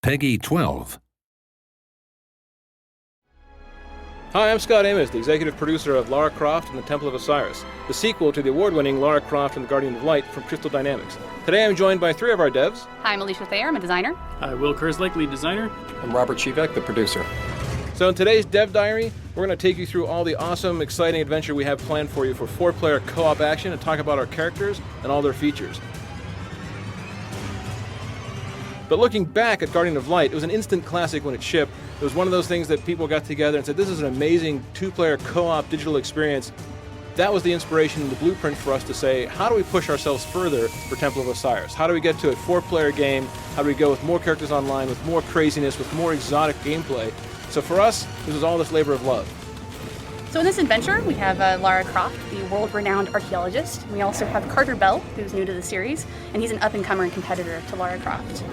Peggy 12. Hi, I'm Scot Amos, the executive producer of Lara Croft and the Temple of Osiris, the sequel to the award-winning Lara Croft and the Guardian of Light from Crystal Dynamics. Today I'm joined by three of our devs. Hi, I'm Alicia Thayer, I'm a designer. Hi, Will Kerslake, lead designer. I'm Robert Chivek, the producer. So in today's Dev Diary, we're going to take you through all the awesome, exciting adventure we have planned for you for 4-player co-op action and talk about our characters and all their features. But looking back at Guardian of Light, it was an instant classic when it shipped. It was one of those things that people got together and said, this is an amazing 2-player co-op digital experience. That was the inspiration and the blueprint for us to say, how do we push ourselves further for Temple of Osiris? How do we get to a 4-player game? How do we go with more characters online, with more craziness, with more exotic gameplay? So for us, this was all this labor of love. So in this adventure, we have Lara Croft, the world-renowned archaeologist. We also have Carter Bell, who's new to the series, and he's an up-and-comer and competitor to Lara Croft.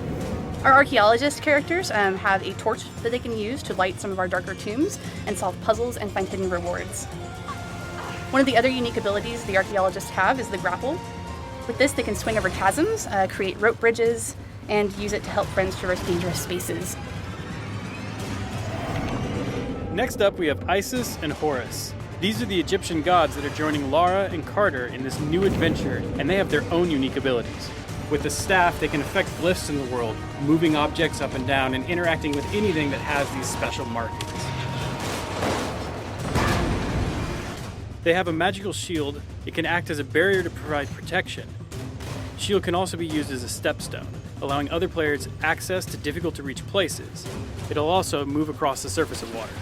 Our archaeologist characters have a torch that they can use to light some of our darker tombs and solve puzzles and find hidden rewards. One of the other unique abilities the archaeologists have is the grapple. With this, they can swing over chasms, create rope bridges, and use it to help friends traverse dangerous spaces. Next up, we have Isis and Horus. These are the Egyptian gods that are joining Lara and Carter in this new adventure, and they have their own unique abilities. With the staff, they can affect glyphs in the world, moving objects up and down and interacting with anything that has these special markings. They have a magical shield. It can act as a barrier to provide protection. Shield can also be used as a stepstone, allowing other players access to difficult-to-reach places. It'll also move across the surface of water.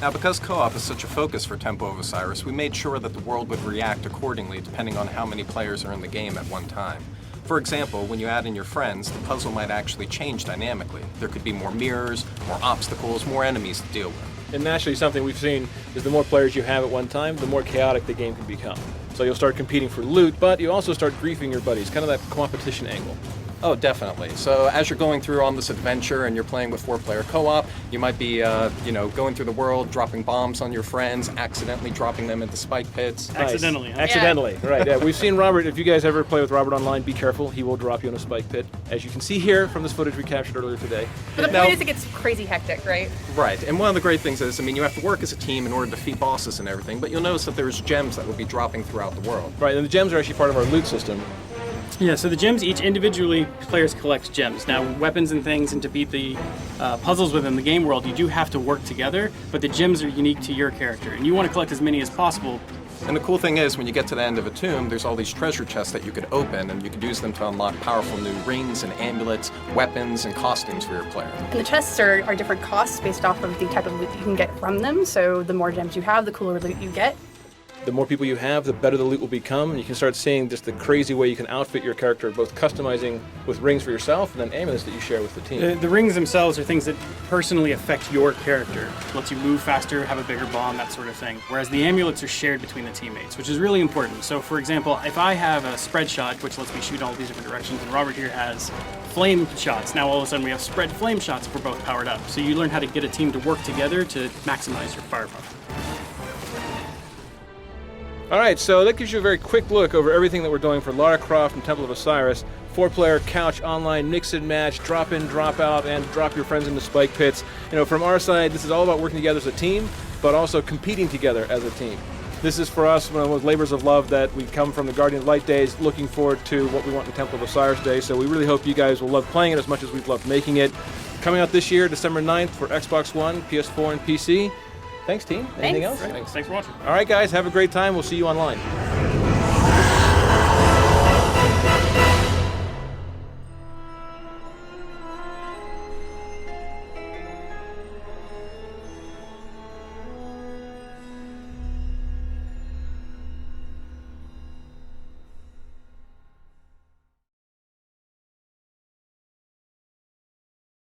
Now, because co-op is such a focus for Temple of Osiris, we made sure that the world would react accordingly depending on how many players are in the game at one time. For example, when you add in your friends, the puzzle might actually change dynamically. There could be more mirrors, more obstacles, more enemies to deal with. And naturally, something we've seen is the more players you have at one time, the more chaotic the game can become. So you'll start competing for loot, but you also start griefing your buddies, kind of that competition angle. Oh, definitely. So as you're going through on this adventure and you're playing with 4-player co-op, you might be, going through the world, dropping bombs on your friends, accidentally dropping them into spike pits. Nice. Accidentally. Huh? Accidentally, right. Yeah, we've seen Robert. If you guys ever play with Robert online, be careful. He will drop you in a spike pit, as you can see here from this footage we captured earlier today. But the point is it gets crazy hectic, right? Right, and one of the great things is, you have to work as a team in order to defeat bosses and everything, but you'll notice that there's gems that will be dropping throughout the world. Right, and the gems are actually part of our loot system. Yeah, so the gems, each individually, players collect gems. Now, weapons and things, and to beat the puzzles within the game world, you do have to work together, but the gems are unique to your character, and you want to collect as many as possible. And the cool thing is, when you get to the end of a tomb, there's all these treasure chests that you could open, and you could use them to unlock powerful new rings and amulets, weapons, and costumes for your player. And the chests are different costs based off of the type of loot that you can get from them, so the more gems you have, the cooler loot you get. The more people you have, the better the loot will become, and you can start seeing just the crazy way you can outfit your character, both customizing with rings for yourself and then amulets that you share with the team. The rings themselves are things that personally affect your character. Lets you move faster, have a bigger bomb, that sort of thing. Whereas the amulets are shared between the teammates, which is really important. So for example, if I have a spread shot, which lets me shoot all these different directions, and Robert here has flame shots, now all of a sudden we have spread flame shots if we're both powered up. So you learn how to get a team to work together to maximize your firepower. All right, so that gives you a very quick look over everything that we're doing for Lara Croft and Temple of Osiris. 4-player couch online mix and match, drop in, drop out, and drop your friends into spike pits. From our side, this is all about working together as a team, but also competing together as a team. This is for us one of those labors of love that we come from the Guardian of Light days, looking forward to what we want in the Temple of Osiris Day. So we really hope you guys will love playing it as much as we've loved making it. Coming out this year, December 9th for Xbox One, PS4, and PC. Thanks, team. Anything else? Thanks for watching. All right, guys, have a great time. We'll see you online.